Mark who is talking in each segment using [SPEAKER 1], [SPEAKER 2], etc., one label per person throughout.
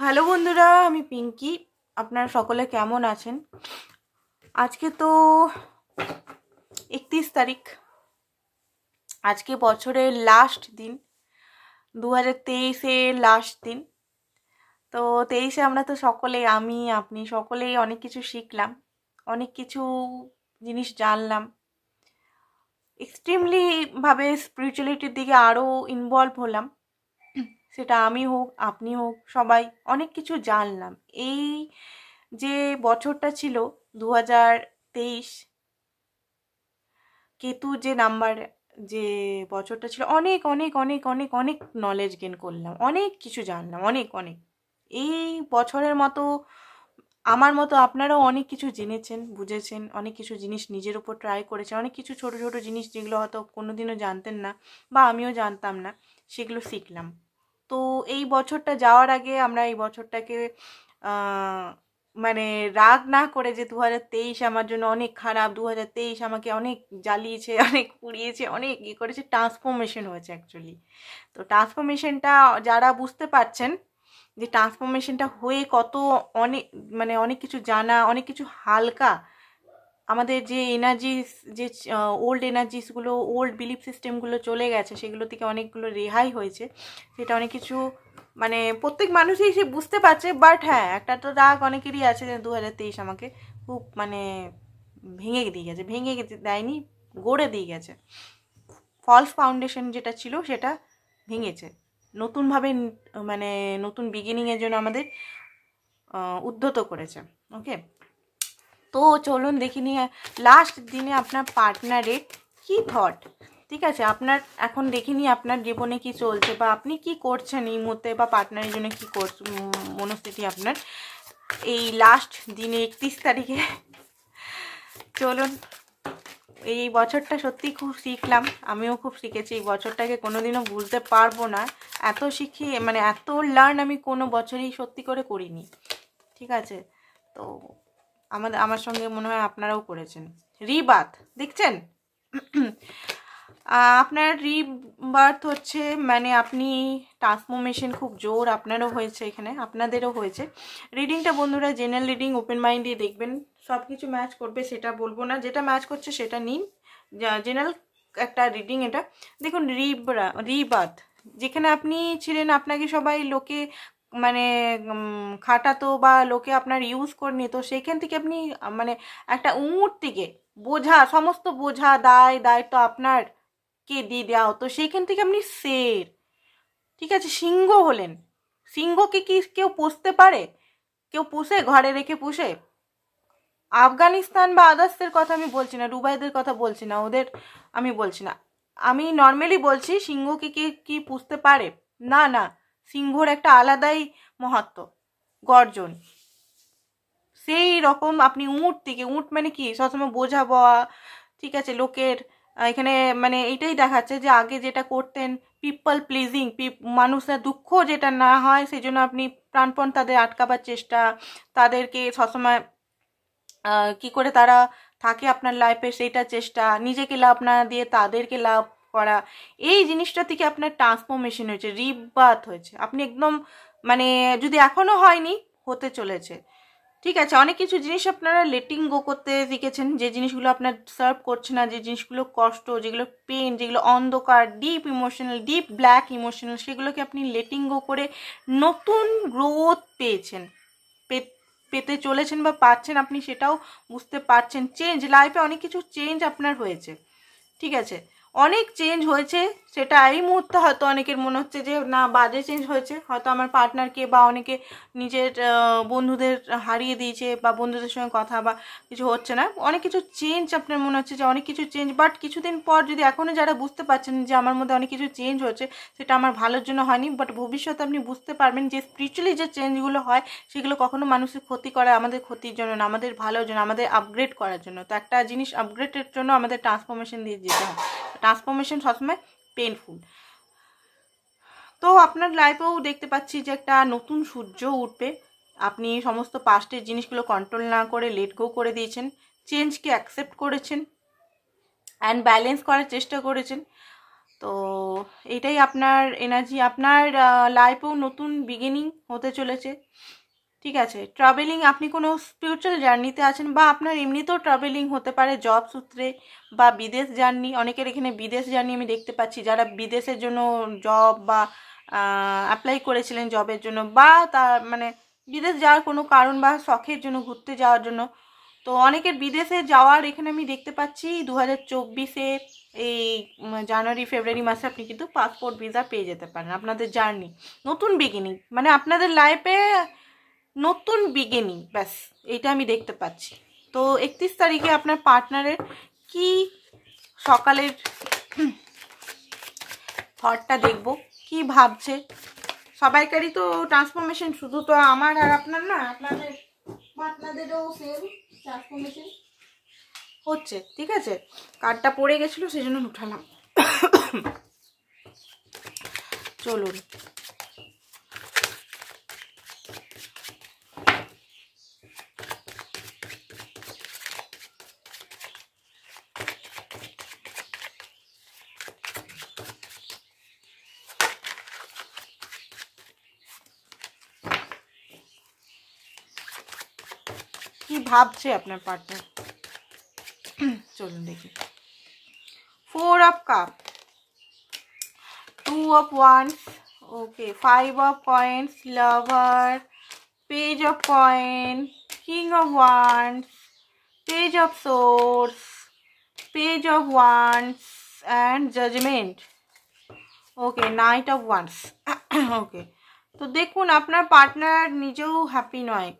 [SPEAKER 1] Hello বন্ধুরা, আমি পিঙ্কি। আপনারা সকলে কেমন আছেন? আজকে তো 31 তারিখ। আজকে বছরের লাস্ট দিন, 2023-এর লাস্ট দিন। তো 23-এ আমরা তো সকলেই, আমি আপনি সকলেই অনেক কিছু শিখলাম, অনেক কিছু জিনিস জানলাম, এক্সট্রিমলি ভাবে স্পিরিচুয়ালিটির দিকে আরও ইনভলভ হলাম। সেটা আমি হোক, আপনি হোক, সবাই অনেক কিছু জানলাম। এই যে বছরটা ছিল 2023, কেতু যে নাম্বার, যে বছরটা ছিল, অনেক অনেক অনেক অনেক অনেক নলেজ গেন করলাম, অনেক কিছু জানলাম, অনেক অনেক। এই বছরের মতো আমার মতো আপনারাও অনেক কিছু জেনেছেন, বুঝেছেন, অনেক কিছু জিনিস নিজের উপর ট্রাই করেছেন, অনেক কিছু ছোট ছোট জিনিস যেগুলো হয়তো কোনোদিনও জানতেন না বা আমিও জানতাম না, সেগুলো শিখলাম। তো এই বছরটা যাওয়ার আগে আমরা এই বছরটাকে মানে রাগ না করে যে 2023 আমার জন্য অনেক খারাপ, 2023 আমাকে অনেক জ্বালিয়েছে, অনেক পুড়িয়েছে, অনেক করেছে, ট্রান্সফরমেশন হয়েছে অ্যাকচুয়ালি। তো ট্রান্সফরমেশনটা যারা বুঝতে পারছেন যে ট্রান্সফরমেশনটা হয়ে কত অনেক, মানে অনেক কিছু জানা, অনেক কিছু হালকা, আমাদের যে এনার্জিস, যে ওল্ড এনার্জিসগুলো, ওল্ড বিলিফ সিস্টেমগুলো চলে গেছে, সেগুলো থেকে অনেকগুলো রেহাই হয়েছে। সেটা অনেক কিছু, মানে প্রত্যেক মানুষই সে বুঝতে পারছে। বাট হ্যাঁ, একটা তো রাগ অনেকেরই আছে যে 2023 আমাকে খুব মানে ভেঙে দিয়ে গেছে, ভেঙে দেয়নি, গড়ে দিয়ে গেছে। ফলস ফাউন্ডেশন যেটা ছিল সেটা ভেঙেছে, নতুনভাবে মানে নতুন বিগিনিংয়ের জন্য আমাদের উদ্ধত করেছে। ওকে, তো চলুন দেখি নিয়ে লাস্ট দিনে আপনার পার্টনারের কি থট। ঠিক আছে, আপনার এখন দেখে নিই আপনার জীবনে কি চলছে বা আপনি কি করছেন এই মুহূর্তে, বা পার্টনারের জন্য কী মনস্থিতি আপনার এই লাস্ট দিনে 31 তারিখে। চলুন, এই বছরটা সত্যি খুব শিখলাম, আমিও খুব শিখেছি। এই বছরটাকে কোনোদিনও ভুলতে পারবো না। এত শিখি, মানে এত লার্ন আমি কোনো বছরই সত্যি করে করিনি। ঠিক আছে, তো আমার সঙ্গে মনে হয় আপনারাও করেছেন। রিবার্থ দেখছেন, আপনার রিবার্থ হচ্ছে, মানে আপনি ট্রান্সফরমেশন খুব জোর আপনারও হয়েছে, এখানে আপনাদেরও হয়েছে। রিডিংটা বন্ধুরা জেনারেল রিডিং, ওপেন মাইন্ড দিয়ে দেখবেন, সব কিছু ম্যাচ করবে সেটা বলবো না, যেটা ম্যাচ করছে সেটা নিন। জেনারেল একটা রিডিং এটা। দেখুন, রিবার্থ, যেখানে আপনি ছিলেন আপনাকে সবাই লোকে মানে খাটাতো বা লোকে আপনার ইউজ করে নিত, সেখান থেকে আপনি মানে একটা উঁট থেকে বোঝা, সমস্ত বোঝা দায়িত্ব আপনার কে দিয়ে দেওয়া হতো, সেইখান থেকে আপনি শের, ঠিক আছে, সিংহ হলেন। সিংহকে কি কেউ পুষতে পারে? কেউ পুষে, ঘরে রেখে পুষে? আফগানিস্তান বা আদার্সের কথা আমি বলছি না, দুবাইদের কথা বলছি না, ওদের আমি বলছি না, আমি নর্মালি বলছি, সিংহকে কি পুষতে পারে? না না, সিংহর একটা আলাদাই মহত্ব, গর্জন। সেই রকম আপনি উঁট থেকে, উঁট মানে কি সবসময় বোঝা বওয়া, ঠিক আছে, লোকের এখানে মানে এইটাই দেখাচ্ছে যে আগে যেটা করতেন, পিপল প্লিজিং, মানুষের দুঃখ যেটা না হয় সেই জন্য আপনি প্রাণপণ তাদের আটকাবার চেষ্টা, তাদেরকে সবসময় কি করে তারা থাকে আপনার লাইফে সেইটা চেষ্টা, নিজেকে লাভ না দিয়ে তাদেরকে লাভ করা, এই জিনিসটা থেকে আপনার ট্রান্সফরমেশন হয়েছে, রিবার্থ হয়েছে। আপনি একদম মানে, যদি এখনো হয়নি, হতে চলেছে। ঠিক আছে, অনেক কিছু জিনিস আপনারা লেটিং গো করতে শিখেছেন, যে জিনিসগুলো আপনার সার্ভ করছে না, যে জিনিসগুলো কষ্ট, যেগুলো পেন, যেগুলো অন্ধকার, deep emotional, deep black emotional, সেগুলোকে আপনি লেটিং গো করে নতুন গ্রোথ পেয়েছেন, পেতে চলেছেন বা পাচ্ছেন, আপনি সেটাও বুঝতে পারছেন। চেঞ্জ, লাইফে অনেক কিছু চেঞ্জ আপনার হয়েছে। ঠিক আছে, অনেক চেঞ্জ হয়েছে, সেটা এই মুহূর্তে হয়তো অনেকের মনে হচ্ছে যে না, বাজে চেঞ্জ হয়েছে, হয়তো আমার পার্টনারকে বা অনেকে নিজের বন্ধুদের হারিয়ে দিয়েছে, বা বন্ধুদের সঙ্গে কথা বা কিছু হচ্ছে না, অনেক কিছু চেঞ্জ আপনার মনে হচ্ছে যে অনেক কিছু চেঞ্জ। বাট কিছুদিন পর যদি এখনও যারা বুঝতে পারছেন যে আমার মধ্যে অনেক কিছু চেঞ্জ হচ্ছে, সেটা আমার ভালোর জন্য হয়নি, বাট ভবিষ্যতে আপনি বুঝতে পারবেন যে স্পিরিচুয়ালি যে চেঞ্জগুলো হয়, সেগুলো কখনো মানুষের ক্ষতি করে, আমাদের ক্ষতির জন্য না, আমাদের ভালোর জন্য, আমাদের আপগ্রেড করার জন্য। তো একটা জিনিস আপগ্রেডের জন্য আমাদের ট্রান্সফরমেশন দিয়ে যেতে হয়, ট্রান্সফরমেশন সবসময় পেনফুল। তো আপনার লাইফেও দেখতে পাচ্ছি যে একটা নতুন সূর্য উঠবে, আপনি সমস্ত পাস্টের জিনিসগুলো কন্ট্রোল না করে লেট গো করে দিয়েছেন, চেঞ্জকে অ্যাকসেপ্ট করেছেন অ্যান্ড ব্যালেন্স করার চেষ্টা করেছেন। তো এটাই আপনার এনার্জি, আপনার লাইফেও নতুন বিগিনিং হতে চলেছে। ঠিক আছে, ট্রাভেলিং, আপনি কোনো স্পিরিচুয়াল জার্নিতে আছেন বা আপনার এমনিতেও ট্রাভেলিং হতে পারে জব সূত্রে বা বিদেশ জার্নি। অনেকের এখানে বিদেশ জার্নি আমি দেখতে পাচ্ছি, যারা বিদেশের জন্য জব বা অ্যাপ্লাই করেছিলেন জবের জন্য, বা তার মানে বিদেশ যাওয়ার কোনো কারণ বা শখের জন্য ঘুরতে যাওয়ার জন্য। তো অনেকের বিদেশে যাওয়ার এখানে আমি দেখতে পাচ্ছি 2024-এ এই জানুয়ারি ফেব্রুয়ারি মাসে আপনি কিন্তু পাসপোর্ট ভিসা পেয়ে যেতে পারেন। আপনাদের জার্নি নতুন বিগিনিং, মানে আপনাদের লাইফে নতুন বিগিনিং, ব্যাস এইটা আমি দেখতে পাচ্ছি। তো 31 তারিখে আপনার পার্টনারের কি সকালের থটটা দেখব, কি ভাবছে। সবাইকারই তো ট্রান্সফরমেশন, শুধু তো আমার আর আপনার না, আপনাদেরও সেম ট্রান্সফরমেশন হচ্ছে। ঠিক আছে, কার্ডটা পড়ে গেছিলো সেই জন্য উঠালাম। চলুন, কি ভাবছে আপনার পার্টনার, চলুন দেখি। 4 of cup, 2 of wands, okay, 5 of coins, lover, page of coin, king of wands, page of swords, page of wands and judgment, okay, knight of wands. okay, তো দেখুন আপনার পার্টনার নিজেও হ্যাপি নয়।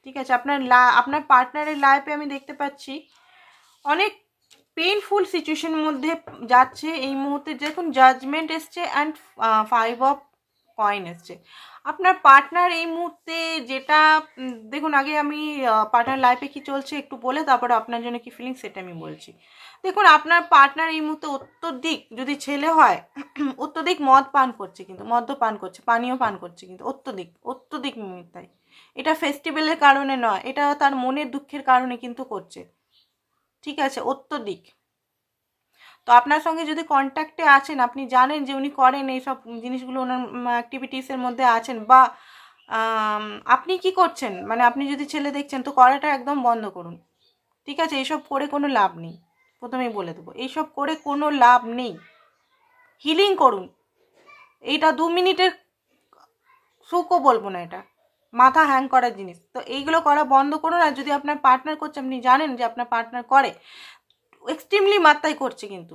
[SPEAKER 1] ঠিক আছে, আপনার পার্টনারের লাইফে আমি দেখতে পাচ্ছি অনেক পেইনফুল সিচুয়েশনের মধ্যে যাচ্ছে এই মুহূর্তে। দেখুন জাজমেন্ট এসছে অ্যান্ড 5 অফ কয়েন এসছে। আপনার পার্টনার এই মুহূর্তে যেটা দেখুন, আগে আমি পার্টনার লাইফে কি চলছে একটু বলে তারপরে আপনার জন্য কি ফিলিংস সেটা আমি বলছি। দেখুন আপনার পার্টনার এই মুহূর্তে অত্যধিক, যদি ছেলে হয় অত্যধিক মদ পান করছে, কিন্তু মদ্যপান করছে, পানীয় পান করছে, কিন্তু অত্যধিক তাই। এটা ফেস্টিভ্যালের কারণে নয়, এটা তার মনের দুঃখের কারণে কিন্তু করছে। ঠিক আছে, অত্যধিক। তো আপনার সঙ্গে যদি কন্ট্যাক্টে আছেন, আপনি জানেন যে উনি করেন এইসব জিনিসগুলো, ওনার অ্যাক্টিভিটিসের মধ্যে আছেন, বা আপনি কি করছেন, মানে আপনি যদি ছেলে দেখছেন তো করাটা একদম বন্ধ করুন। ঠিক আছে, এইসব করে কোনো লাভ নেই, প্রথমেই বলে দেবো, এইসব করে কোনো লাভ নেই। হিলিং করুন, এইটা 2 মিনিটের সুখও বলবো না, এটা মাথা হ্যাং করার জিনিস। তো এইগুলো করা বন্ধ করুন। আর যদি আপনার পার্টনার করছে, আপনি জানেন যে আপনার পার্টনার করে, এক্সট্রিমলি মাত্রায় করছে, কিন্তু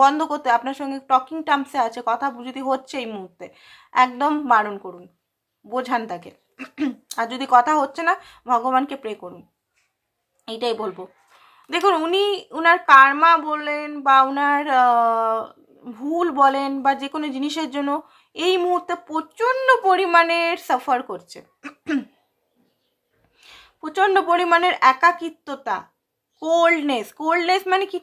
[SPEAKER 1] বন্ধ করতে, আপনার সঙ্গে টকিং টার্মসে আছে, কথা যদি হচ্ছে এই মুহূর্তে, একদম বারণ করুন, বোঝান তাকে। আর যদি কথা হচ্ছে না, ভগবানকে প্রে করুন, এইটাই বলবো। দেখুন উনার কার্মা বলেন বা উনার ভুল বলেন বা যে কোনো জিনিসের জন্য এই মুহূর্তে প্রচণ্ড পরিমাণের সাফার করছে। প্রচণ্ড পরিমাণের একাকিত্বতা, কোল্ডনেস মানে কি,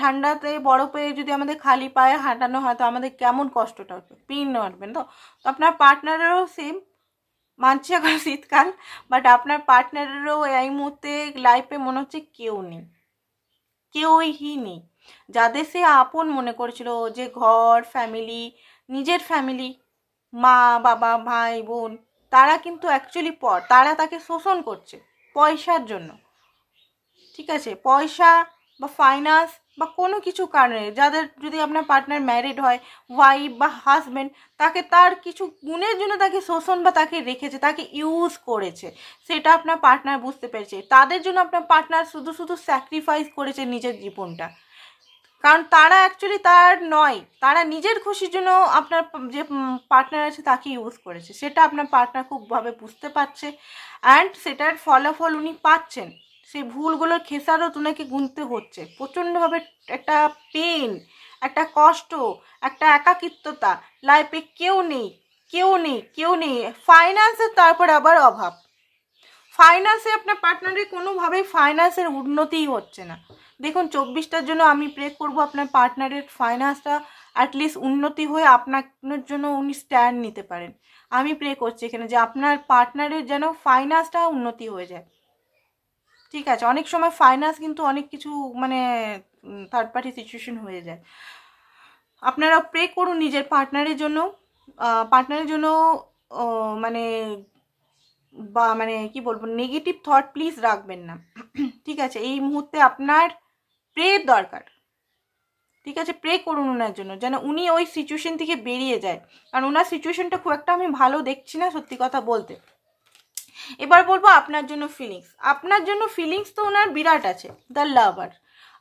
[SPEAKER 1] ঠান্ডাতে বরফে যদি আমাদের খালি পায়ে হাঁটানো হয় তো আমাদের কেমন কষ্টটা হচ্ছে, পেন মারবেন। তো আপনার পার্টনারেরও সেম, মানছি এখন শীতকাল, বাট আপনার পার্টনারেরও এই মুহূর্তে লাইফে মনে হচ্ছে কেউই নেই। যাদের সে আপন মনে করেছিল, যে ঘর, ফ্যামিলি, নিজের ফ্যামিলি, মা বাবা ভাই বোন, তারা কিন্তু অ্যাকচুয়ালি তারা তাকে শোষণ করছে পয়সার জন্য। ঠিক আছে, পয়সা বা ফাইন্যান্স বা কোনো কিছু কারণে, যাদের যদি আপনার পার্টনার ম্যারিড হয়, ওয়াইফ বা হাজব্যান্ড, তাকে তার কিছু গুণের জন্য তাকে শোষণ বা তাকে রেখেছে, তাকে ইউজ করেছে, সেটা আপনার পার্টনার বুঝতে পেরেছে। তাদের জন্য আপনার পার্টনার শুধু স্যাক্রিফাইস করেছে নিজের জীবনটা, কারণ তারা অ্যাকচুয়ালি তার নয়, তারা নিজের খুশির জন্য আপনার যে পার্টনার আছে তাকে ইউজ করেছে, সেটা আপনার পার্টনার খুবভাবে বুঝতে পারছে। অ্যান্ড সেটার ফলাফল উনি পাচ্ছেন, সেই ভুলগুলোর খেসারত ওনাকে গুনতে হচ্ছে প্রচণ্ডভাবে। একটা পেন, একটা কষ্ট, একটা একাকিত্বতা, লাইফে কেউ নেই। ফাইন্যান্সের তারপর আবার অভাব, ফাইন্যান্সে আপনার পার্টনারের কোনোভাবেই ফাইন্যান্সের উন্নতিই হচ্ছে না। দেখুন 24টার জন্য আমি প্রে করব আপনার পার্টনারের ফাইন্যান্সটা অ্যাটলিস্ট উন্নতি হয়ে আপনার জন্য উনি স্ট্যান্ড নিতে পারেন। আমি প্রে করছি এখানে যে আপনার পার্টনারের যেন ফাইন্যান্সটা উন্নতি হয়ে যায়। ঠিক আছে, অনেক সময় ফাইন্যান্স কিন্তু অনেক কিছু মানে থার্ড পার্টি সিচুয়েশন হয়ে যায়। আপনারা প্রে করুন নিজের পার্টনারের জন্য মানে বা মানে কি বলবো, নেগেটিভ থট প্লিজ রাখবেন না। ঠিক আছে, এই মুহূর্তে আপনার প্রে দরকার। ঠিক আছে, প্রে করুন ওনার জন্য যেন উনি ওই সিচুয়েশন থেকে বেরিয়ে যায়, কারণ ওনার সিচুয়েশনটা খুব একটা আমি ভালো দেখছি না, সত্যি কথা বলতে। এবার বলবো আপনার জন্য ফিলিংস তো ওনার বিরাট আছে। দ্য লাভার,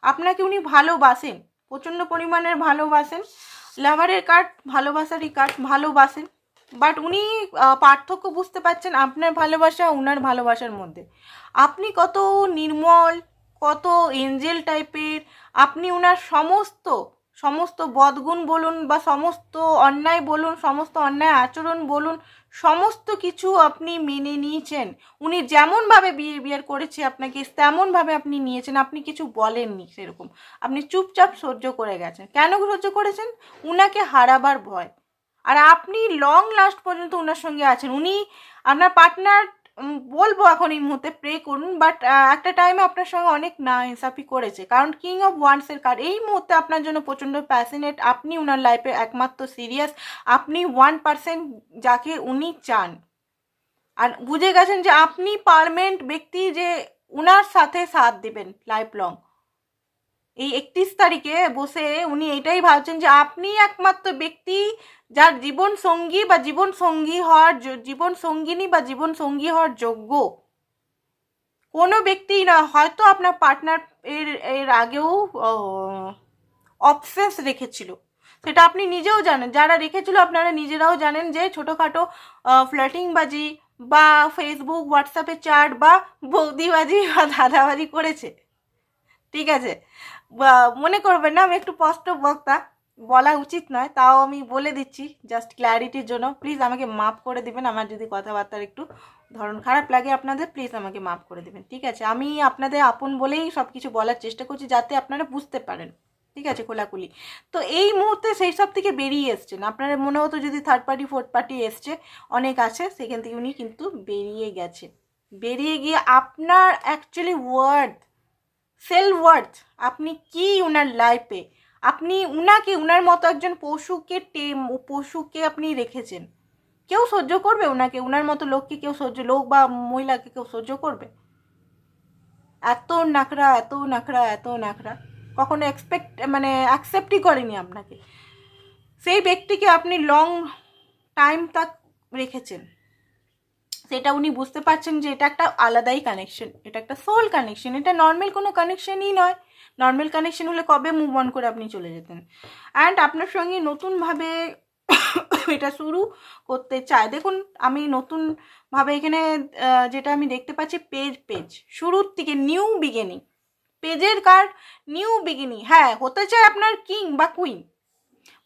[SPEAKER 1] আপনাকে উনি ভালোবাসেন, প্রচণ্ড পরিমাণের ভালোবাসেন। লাভারের কার্ড, ভালোবাসারই কার্ড, ভালোবাসেন, বাট উনি পার্থক্য বুঝতে পারছেন আপনার ভালোবাসা ওনার ভালোবাসার মধ্যে। আপনি কত নির্মল, কত এঞ্জেল টাইপের, আপনি ওনার সমস্ত বদগুণ বলুন বা সমস্ত অন্যায় বলুন, সমস্ত অন্যায় আচরণ বলুন, সমস্ত কিছু আপনি মেনে নিয়েছেন। উনি যেমনভাবে বিহেভিয়ার করেছে আপনাকে তেমনভাবে আপনি নিয়েছেন, আপনি কিছু বলেননি সেরকম, আপনি চুপচাপ সহ্য করে গেছেন। কেন সহ্য করেছেন? উনাকে হারাবার ভয়। আর আপনি লং লাস্ট পর্যন্ত ওনার সঙ্গে আছেন। উনি আপনার পার্টনার, বলবো এখন এই মুহূর্তে প্রে করুন, বাট একটা টাইমে আপনার সঙ্গে অনেক না ইনসাফি করেছে, কারণ কিং অফ ওয়ান্ডসের কার্ড এই মুহূর্তে আপনার জন্য প্রচণ্ড প্যাশনেট। আপনি ওনার লাইফে একমাত্র সিরিয়াস, আপনি 1% যাকে উনি চান, আর বুঝে গেছেন যে আপনি পার্মানেন্ট ব্যক্তি, যে উনার সাথে সাথ দেবেন লাইফ লং। এই 31 তারিখে বসে উনি এটাই ভাবছেন যে আপনি একমাত্র ব্যক্তি যার জীবন সঙ্গী বা জীবন সঙ্গিনী বা জীবন সঙ্গী হওয়ার যোগ্য। কোনো ব্যক্তি না, হয়তো আপনার পার্টনার এর আগেও অবসেস রেখেছিল, সেটা আপনি নিজেও জানেন। যারা রেখেছিল আপনারা নিজেরাও জানেন যে ছোটোখাটো ফ্ল্যাটিংবাজি বা ফেসবুক হোয়াটসঅ্যাপে চ্যাট বা বৌদিবাজি বা দাদাবাজি করেছে। ঠিক আছে, মনে করবেন না আমি একটু স্পষ্ট বক্তা, বলা উচিত নয়, তাও আমি বলে দিচ্ছি জাস্ট ক্ল্যারিটির জন্য। প্লিজ আমাকে মাফ করে দিবেন, আমার যদি কথাবার্তার একটু ধরন খারাপ লাগে আপনাদের, প্লিজ আমাকে মাফ করে দিবেন। ঠিক আছে, আমি আপনাদের আপন বলেই সব কিছু বলার চেষ্টা করছি যাতে আপনারা বুঝতে পারেন। ঠিক আছে, খোলাখুলি। তো এই মুহূর্তে সেই সব থেকে বেরিয়ে এসছেন। আপনার মনে হতো যদি থার্ড পার্টি ফোর্থ পার্টি এসছে, অনেক আছে, সেখান থেকে উনি কিন্তু বেরিয়ে গেছে। বেরিয়ে গিয়ে আপনার অ্যাকচুয়ালি সেলফ ওয়ার্থ, আপনি কি উনার লাইফে, আপনি উনার মতো একজন পশুকে আপনি রেখেছেন। কেউ সহ্য করবে ওনাকে? উনার মতো লোককে কেউ লোক বা মহিলাকে কেউ সহ্য করবে? এত নাখরা কখনো অ্যাকসেপ্টই করেনি আপনাকে। সেই ব্যক্তিকে আপনি লং টাইম তাক রেখেছেন, সেটা উনি বুঝতে পারছেন যে এটা একটা আলাদাই কানেকশন, এটা একটা সোল কানেকশন, এটা নর্মাল কোনো কানেকশনই নয়। নর্মাল কানেকশন হলে কবে মুভ অন করে আপনি চলে যেতেন। অ্যান্ড আপনার সঙ্গে নতুনভাবে এটা শুরু করতে চায়। দেখুন, আমি নতুনভাবে এখানে যেটা আমি দেখতে পাচ্ছি, পেজ শুরুর থেকে নিউ বিগিনিং, পেজের কার্ড নিউ বিগিনিং। হ্যাঁ, হতে চায় আপনার কিং বা কুইন,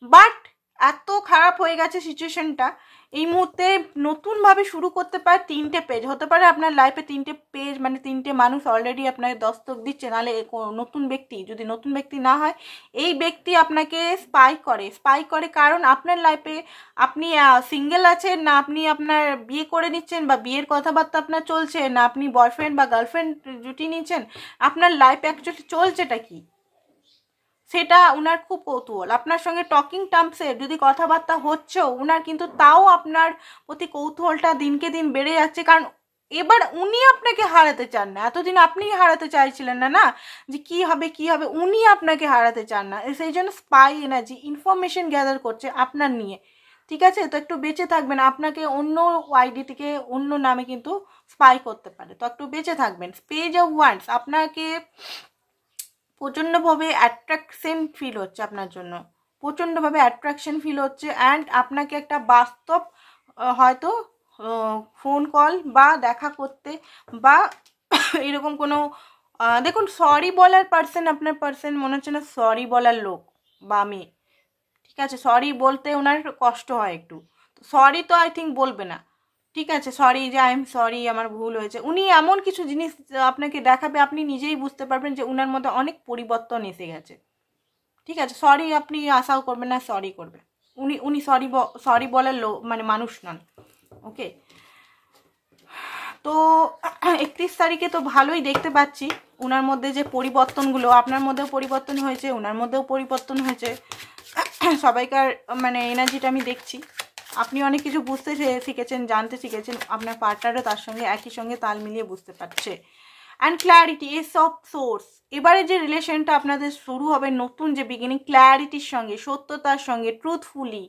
[SPEAKER 1] বাট এত খারাপ হয়ে গেছে সিচুয়েশনটা, এই মুহূর্তে নতুনভাবে শুরু করতে পারে। 3টে পেজ হতে পারে আপনার লাইফে, 3টে পেজ মানে 3টে মানুষ অলরেডি আপনাকে দস্তক দিচ্ছে। নাহলে নতুন ব্যক্তি, যদি নতুন ব্যক্তি না হয়, এই ব্যক্তি আপনাকে স্পাই করে, কারণ আপনার লাইফে আপনি সিঙ্গেল আছেন না, আপনি আপনার বিয়ে করে নিচ্ছেন বা বিয়ের কথাবার্তা আপনার চলছে না, আপনি বয়ফ্রেন্ড বা গার্লফ্রেন্ড জুটি নিচ্ছেন, আপনার লাইফে অ্যাকচুয়ালি চলছেটা কি, সেটা উনার খুব কৌতূহল। আপনার সঙ্গে টকিং টার্মসে যদি কথাবার্তা হচ্ছেও উনার, কিন্তু তাও আপনার প্রতি কৌতূহলটা দিনকে দিন বেড়ে যাচ্ছে, কারণ এবার উনি আপনাকে হারাতে চান না। এতদিন আপনি হারাতে চাইছিলেন না যে কি হবে, উনি আপনাকে হারাতে চান না, সেই জন্য স্পাই এনার্জি ইনফরমেশন গ্যাদার করছে আপনার নিয়ে। ঠিক আছে, তো একটু বেঁচে থাকবেন। আপনাকে অন্য আইডি থেকে অন্য নামে কিন্তু স্পাই করতে পারে, তো একটু বেঁচে থাকবেন। পেজ অফ ওয়ান্ডস, আপনাকে প্রচণ্ডভাবে অ্যাট্রাকশন ফিল হচ্ছে আপনার জন্য, প্রচণ্ডভাবে অ্যাট্রাকশন ফিল হচ্ছে। অ্যান্ড আপনাকে একটা বাস্তব হয়তো ফোন কল বা দেখা করতে বা এরকম কোনো, দেখুন সরি বলার আপনার পার্সন মনে হচ্ছে না সরি বলার লোক বা মেয়ে। ঠিক আছে, সরি বলতে ওনার কষ্ট হয় একটু, তো সরি তো আই থিঙ্ক বলবে না। ঠিক আছে, সরি, যে আই এম সরি, আমার ভুল হয়েছে। উনি এমন কিছু জিনিস আপনাকে দেখাবে, আপনি নিজেই বুঝতে পারবেন যে উনার মধ্যে অনেক পরিবর্তন এসে গেছে। ঠিক আছে, সরি আপনি আশাও করবেন না সরি করবে। উনি সরি বলার মানুষ নন। ওকে, তো 31 তারিখে তো ভালোই দেখতে পাচ্ছি উনার মধ্যে যে পরিবর্তনগুলো, আপনার মধ্যেও পরিবর্তন হয়েছে, উনার মধ্যেও পরিবর্তন হয়েছে। সবাইকার মানে এনার্জিটা আমি দেখছি, আপনি অনেক কিছু বুঝতে শিখেছেন, জানতে শিখেছেন, আপনার পার্টনারও তার সঙ্গে একই সঙ্গে তাল মিলিয়ে বুঝতে পারছে। And clarity S of swords, এবারে যে রিলেশনটা আপনাদের শুরু হবে, নতুন যে বিগিনিং, ক্ল্যারিটির সঙ্গে, সত্যতার সঙ্গে, ট্রুথফুলি,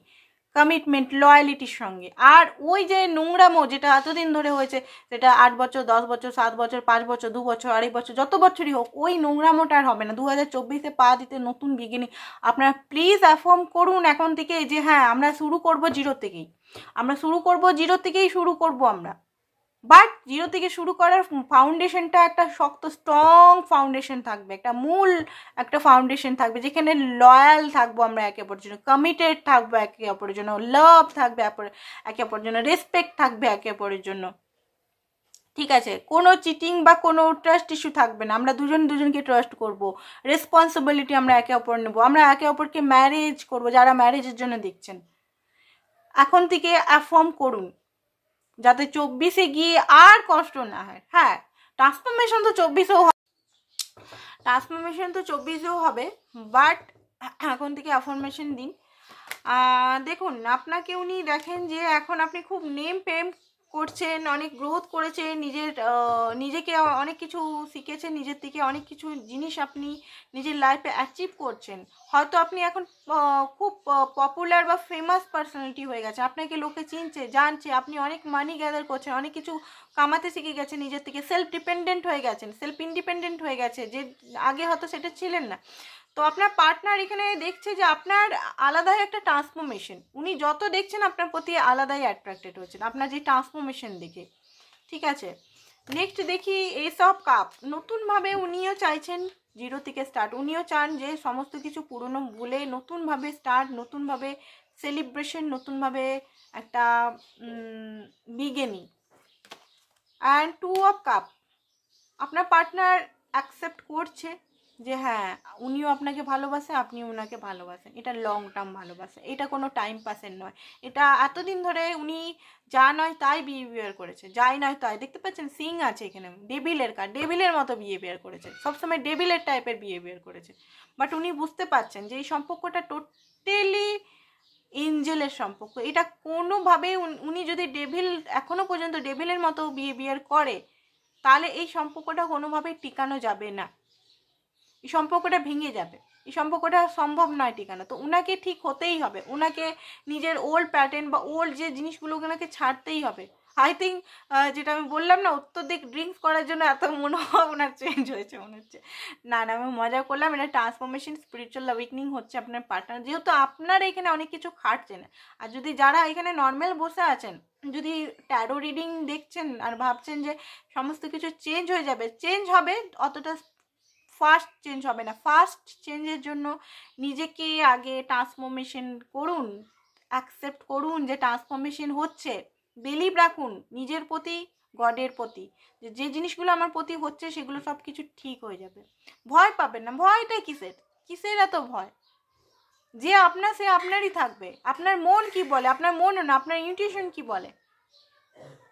[SPEAKER 1] কমিটমেন্ট, লয়ালিটির সঙ্গে। আর ওই যে নোংরামো যেটা এতদিন ধরে হয়েছে, সেটা 8 বছর, 10 বছর, 7 বছর, 5 বছর, 2 বছর, 2.5 বছর, যত বছরই হোক, ওই নোংরামোটা আর হবে না। 2024-এ পা দিতে, নতুন বিগিনিং। আপনারা প্লিজ অ্যাফার্ম করুন এখন থেকে যে হ্যাঁ আমরা শুরু করব জিরো থেকেই, আমরা শুরু করব জিরো থেকেই শুরু করব আমরা। বাট জিরো থেকে শুরু করার ফাউন্ডেশনটা একটা শক্ত স্ট্রং ফাউন্ডেশন থাকবে, একটা মূল একটা ফাউন্ডেশন থাকবে, যেখানে লয়াল থাকবো আমরা একে অপরের জন্য, কমিটেড থাকবো একে অপরের জন্য, লাভ থাকবে একে অপরের জন্য, রেসপেক্ট থাকবে একে অপরের জন্য। ঠিক আছে, কোনো চিটিং বা কোনো ট্রাস্ট ইস্যু থাকবে না, আমরা দুজনকে ট্রাস্ট করব, রেসপন্সিবিলিটি আমরা একে অপর নেবো, আমরা একে অপরকে ম্যারেজ করব। যারা ম্যারেজের জন্য দেখছেন, এখন থেকে অ্যাফার্ম করুন, যাতে 24-এ গিয়ে আর কষ্ট না হয়। হ্যাঁ, ট্রান্সফরমেশন তো 24-এও হবে, বাট এখন থেকে অ্যাফার্মেশন দিন। দেখুন, আপনাকে উনি দেখেন যে এখন আপনি খুব নেম ফেম করছেন, অনেক গ্রোথ করেছেন, নিজেকে অনেক কিছু শিখেছেন, নিজের থেকে অনেক কিছু জিনিস আপনি নিজের লাইফে অ্যাচিভ করছেন। হয়তো আপনি এখন খুব পপুলার বা ফেমাস পার্সোনালিটি হয়ে গেছে, আপনাকে লোকে চিনছে, জানছে, আপনি অনেক মানি গ্যাদার করছেন, অনেক কিছু কামাতে শিখে গেছেন, নিজের থেকে সেলফ ডিপেন্ডেন্ট হয়ে গেছেন, সেলফ ইন্ডিপেন্ডেন্ট হয়ে গেছে, যে আগে হয়তো সেটা ছিলেন না। তো আপনার পার্টনার এখানে দেখছে যে আপনার আলাদাই একটা ট্রান্সফরমেশন, উনি যত দেখছেন আপনার প্রতি আলাদাই অ্যাট্রাক্টেড হচ্ছেন আপনার যে ট্রান্সফরমেশন দেখে। ঠিক আছে, নেক্সট দেখি এস অফ কাপ। নতুনভাবে উনিও চাইছেন জিরো থেকে স্টার্ট, উনিও চান যে সমস্ত কিছু পুরনো ভুলে নতুনভাবে স্টার্ট, নতুনভাবে সেলিব্রেশন, নতুনভাবে একটা বিগিনিং। অ্যান্ড 2 অফ কাপ, আপনার পার্টনার অ্যাকসেপ্ট করছে যে হ্যাঁ উনিও আপনাকে ভালোবাসে, আপনিও ওনাকে ভালোবাসেন, এটা লং টার্ম ভালোবাসে, এটা কোনো টাইম পাসের নয়। এটা এতদিন ধরে উনি যা নয় তাই বিহেভিয়ার করেছে, যাই নয় তাই, দেখতে পাচ্ছেন সিং আছে এখানে, ডেভিলের কার্ড, ডেভিলের মতো বিহেভিয়ার করেছে, সবসময় ডেভিলের টাইপের বিহেভিয়ার করেছে। বাট উনি বুঝতে পারছেন যে এই সম্পর্কটা টোটালি এঞ্জেলের সম্পর্ক, এটা কোনোভাবে উনি যদি ডেভিল, এখনো পর্যন্ত ডেভিলের মতো বিহেভিয়ার করে, তাহলে এই সম্পর্কটা কোনোভাবেই টিকানো যাবে না, এই সম্পর্কটা ভেঙে যাবে, এই সম্পর্কটা সম্ভব নয় টিকানো। তো উনাকে ঠিক হতেই হবে, উনাকে নিজের ওল্ড প্যাটার্ন বা ওল্ড যে জিনিসগুলো ওনাকে ছাড়তেই হবে। আই থিঙ্ক যেটা আমি বললাম না, উত্তর দিক ড্রিঙ্কস করার জন্য এত মনে হয় ওনার চেঞ্জ হয়েছে মনে হচ্ছে। না না, আমি মজা করলাম, এটা ট্রান্সফরমেশন, স্পিরিচুয়াল অ্যাওয়েকনিং হচ্ছে আপনার পার্টনার, যেহেতু আপনার এখানে অনেক কিছু খাটছে না। আর যদি যারা এখানে নর্মাল বসে আছেন, যদি ট্যারো রিডিং দেখছেন আর ভাবছেন যে সমস্ত কিছু চেঞ্জ হয়ে যাবে, চেঞ্জ হবে, অতটা ফাস্ট চেঞ্জ হবে না। ফাস্ট চেঞ্জের জন্য নিজেকে আগে ট্রান্সফরমেশন করুন, অ্যাকসেপ্ট করুন যে ট্রান্সফরমেশন হচ্ছে, বিলিভ রাখুন নিজের প্রতি, গডের প্রতি, যে জিনিসগুলো আমার প্রতি হচ্ছে সেগুলো সব কিছু ঠিক হয়ে যাবে। ভয় পাবেন না, ভয়টা কিসের এত ভয়? যে আপনার সে আপনারই থাকবে। আপনার মন কি বলে, আপনার মন না, আপনার ইনটিউশন কি বলে,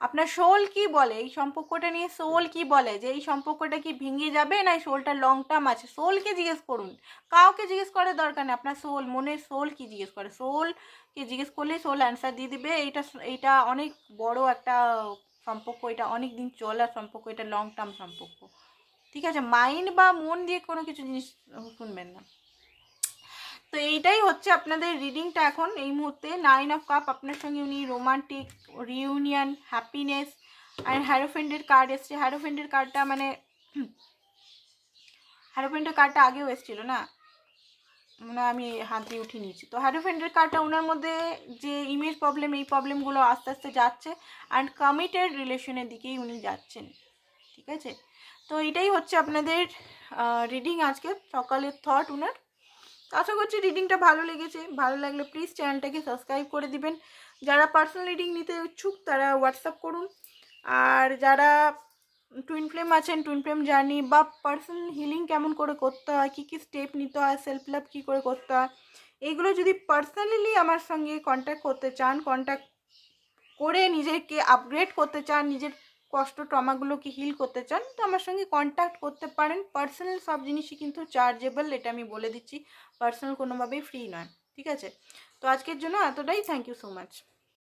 [SPEAKER 1] আপনার সোল কি বলে, এই সম্পর্কটা নিয়ে সোল কি বলে, যে এই সম্পর্কটা কি ভেঙে যাবে না এই সোলটা লং টার্ম আছে। সোলকে জিজ্ঞেস করুন, কাউকে জিজ্ঞেস করার দরকার নেই, আপনার সোল, মনের সোল কি জিজ্ঞেস করে, সোলকে জিজ্ঞেস করলে সোল অ্যান্সার দিয়ে দিবে। এইটা অনেক বড় একটা সম্পর্ক, এটা অনেক দিন চলার সম্পর্ক, এটা লং টার্ম সম্পর্ক। ঠিক আছে, মাইন্ড বা মন দিয়ে কোনো কিছু জিনিস শুনবেন না। তো এইটাই হচ্ছে আপনাদের রিডিংটা এখন এই মুহূর্তে। 9 অফ কাপ, আপনার সঙ্গে উনি রোমান্টিক, রিউনিয়ন, হ্যাপিনেস। আর হ্যারোফেন্টের কার্ড এসছে, হ্যারোফেন্টের কার্ডটা মানে হ্যারোফেন্টের কার্ডটা আগেও এসেছিল না, মানে আমি হাত দিয়ে উঠিয়ে নিয়েছি। তো হ্যারোফেন্টের কার্ডটা ওনার মধ্যে যে ইমেজ প্রবলেম, এই প্রবলেমগুলো আস্তে আস্তে যাচ্ছে, অ্যান্ড কমিটেড রিলেশনের দিকেই উনি যাচ্ছেন। ঠিক আছে, তো এটাই হচ্ছে আপনাদের রিডিং আজকে সকালের থট ওনার। আশা করছি রিডিংটা ভালো লেগেছে, ভালো লাগলে প্লিজ চ্যানেলটাকে সাবস্ক্রাইব করে দিবেন। যারা পার্সোনাল রিডিং নিতে ইচ্ছুক তারা হোয়াটসঅ্যাপ করুন, আর যারা টুইন ফ্লেম আছেন, টুইন ফ্লেম জার্নি বা পার্সোনাল হিলিং কেমন করে করতে হয়, কী কী স্টেপ নিতে হয়, সেলফ লাভ কী করে করতে হয়, এইগুলো যদি পার্সোনালি আমার সঙ্গে কন্ট্যাক্ট করতে চান, কন্ট্যাক্ট করে নিজেকে আপগ্রেড করতে চান, নিজের কষ্ট ট্রমাগুলোকে হিল করতে চান, তো আমার সঙ্গে কন্ট্যাক্ট করতে পারেন। পার্সোনাল সব জিনিসই কিন্তু চার্জেবল, এটা আমি বলে দিচ্ছি, পার্সোনাল কোনোভাবেই ফ্রি নয়। ঠিক আছে? তো আজকের জন্য এতটাই। Thank you so much.